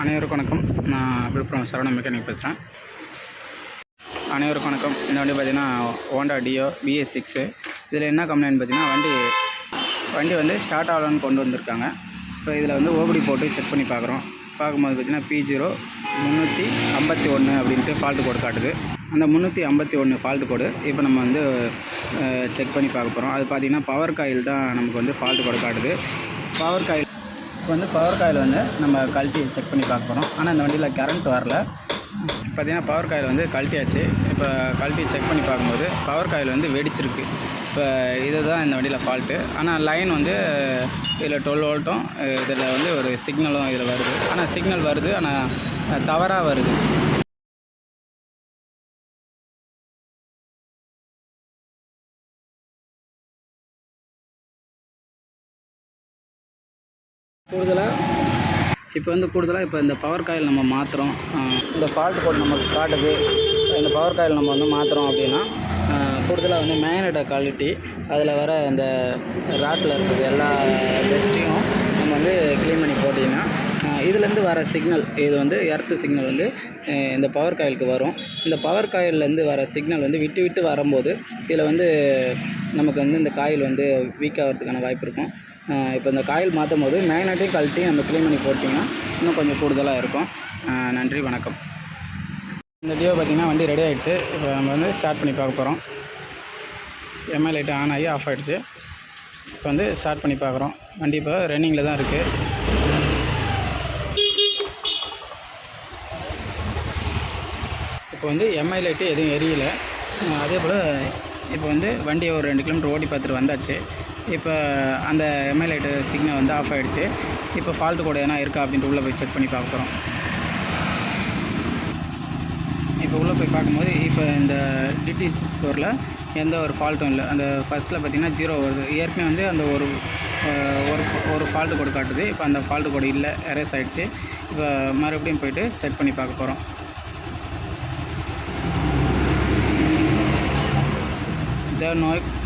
அனைவருக்கும் வணக்கம். நான் விழுப்புரம் சரவண மெக்கானிக் பேசுகிறேன். அனைவருக்கும் வணக்கம். இந்த வண்டி பார்த்திங்கன்னா ஹோண்டா டியோ BS6. இதில் என்ன கம்ப்ளைண்ட் பார்த்திங்கன்னா வண்டி வந்து ஷார்ட் ஆகலான்னு கொண்டு வந்திருக்காங்க. இப்போ இதில் வந்து ஓபடி போட்டு செக் பண்ணி பார்க்குறோம். பார்க்கும்போது பார்த்திங்கன்னா P0 351 அப்படின்ட்டு ஃபால்ட்டு கோடு காட்டுது. அந்த 351 ஃபால்ட்டு கோடு இப்போ நம்ம வந்து செக் பண்ணி பார்க்க போகிறோம். அது பார்த்திங்கன்னா பவர் காயில் தான் நமக்கு வந்து ஃபால்ட்டு கோடு காட்டுது. பவர் காயில் பவர் காயில் வந்து நம்ம கழட்டி செக் பண்ணி பார்க்க போகிறோம். ஆனால் இந்த வண்டியில் கரண்ட் வரல. பார்த்திங்கன்னா பவர் காயில் வந்து கழட்டியாச்சு. இப்போ கழட்டி செக் பண்ணி பார்க்கும்போது பவர் காயில் வந்து வெடிச்சிருக்கு. இப்போ இதுதான் இந்த வண்டியில் ஃபால்ட்டு. ஆனால் லைன் வந்து இதில் 12 வோல்ட்டும் இதில் வந்து ஒரு சிக்னலும் இதில் வருது. ஆனால் சிக்னல் வருது, ஆனால் தவறாக வருது. கூடுதலாக இப்போ இந்த பவர் காயில் நம்ம மாற்றுறோம். இந்த ஃபால்ட் கோட் நமக்கு காட்டுது. இந்த பவர் காயில் நம்ம வந்து மாற்றுறோம் அப்படின்னா கூடுதலாக வந்து மேக்னெட்டை கழட்டி அதில் வர இந்த ராட்டில் இருக்கிறது எல்லா டஸ்ட்டையும் நம்ம வந்து க்ளீன் பண்ணி போட்டிங்கன்னா இதுலேருந்து வர சிக்னல், இது வந்து எர்த்து சிக்னல் வந்து இந்த பவர் காயிலுக்கு வரும். இந்த பவர் காயிலேருந்து வர சிக்னல் வந்து விட்டு விட்டு வரும்போது இதில் வந்து நமக்கு வந்து இந்த காயில் வந்து வீக் ஆகிறதுக்கான வாய்ப்பு இருக்கும். இப்போ இந்த காயில் மாற்றும் போது மேக்னெட்டையும் கழட்டி நம்ம க்ளீன் பண்ணி போட்டிங்கன்னா இன்னும் கொஞ்சம் கூடுதலாக இருக்கும். நன்றி, வணக்கம். இந்த டியோ பார்த்திங்கன்னா வண்டி ரெடி ஆகிடுச்சு. இப்போ நம்ம வந்து ஸ்டார்ட் பண்ணி பார்க்க போகிறோம். எம்ஐ லைட்டு ஆன் ஆகி ஆஃப் ஆகிடுச்சு. இப்போ வந்து ஸ்டார்ட் பண்ணி பார்க்குறோம். வண்டி இப்போ ரன்னிங்கில் தான் இருக்குது. இப்போ வந்து எம்ஐ லைட்டு எதுவும் எரியலை. அதே போல் இப்போ வந்து வண்டியை ஒரு 2 கிலோமீட்டர் ஓட்டி பார்த்துட்டு வந்தாச்சு. இப்போ அந்த எம்ஐ லைட்டு சிக்னல் வந்து ஆஃப் ஆகிடுச்சு. இப்போ ஃபால்ட்டு கோடு எதனா இருக்கா அப்படின்ட்டு உள்ளே போய் செக் பண்ணி பார்க்க போகிறோம். இப்போ உள்ளே போய் பார்க்கும்போது இப்போ இந்த DTC ஸ்கோரில் எந்த ஒரு ஃபால்ட்டும் இல்லை. அந்த ஃபஸ்ட்டில் பார்த்திங்கன்னா 0 வருது. ஏற்கனவே வந்து அந்த ஒரு ஃபால்ட்டு கோடு காட்டுது. இப்போ அந்த ஃபால்ட்டு கோடு இல்லை, எரேஸ் ஆகிடுச்சு. இப்போ மறுபடியும் போய்ட்டு செக் பண்ணி பார்க்க போகிறோம்.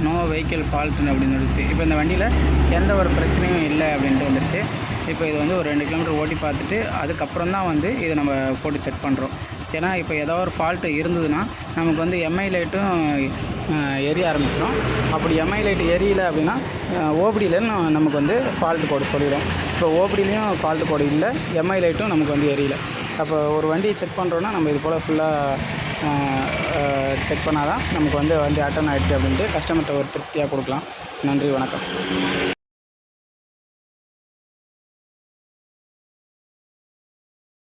நோ வெஹிக்கிள் ஃபால்ட்டுன்னு அப்படின்னு வந்துடுச்சு. இப்போ இந்த வண்டியில் எந்த ஒரு பிரச்சனையும் இல்லை அப்படின்ட்டு வந்துடுச்சு. இப்போ இது வந்து ஒரு 2 கிலோமீட்டர் ஓட்டி பார்த்துட்டு அதுக்கப்புறம் தான் வந்து இதை நம்ம போட்டு செக் பண்ணுறோம். ஏன்னா இப்போ ஏதோ ஒரு ஃபால்ட்டு இருந்ததுன்னா நமக்கு வந்து எம்ஐ லைட்டும் எரிய ஆரம்பிச்சிடும். அப்படி எம்ஐ லைட்டு எரியலை அப்படின்னா ஓபடியிலன்னு நமக்கு வந்து ஃபால்ட்டு கோடு சொல்லிடும். இப்போ ஓபடிலையும் ஃபால்ட்டு கோடு இல்லை, எம்ஐ லைட்டும் நமக்கு வந்து எரியலை. அப்போ ஒரு வண்டியை செக் பண்ணுறோன்னா நம்ம இது போல் ஃபுல்லாக செக் பண்ணால் தான் நமக்கு வந்து வண்டி அட்டன் ஆகிடுச்சு அப்படின்ட்டு கஸ்டமர்கிட்ட ஒரு திருப்தியாக கொடுக்கலாம். நன்றி, வணக்கம்.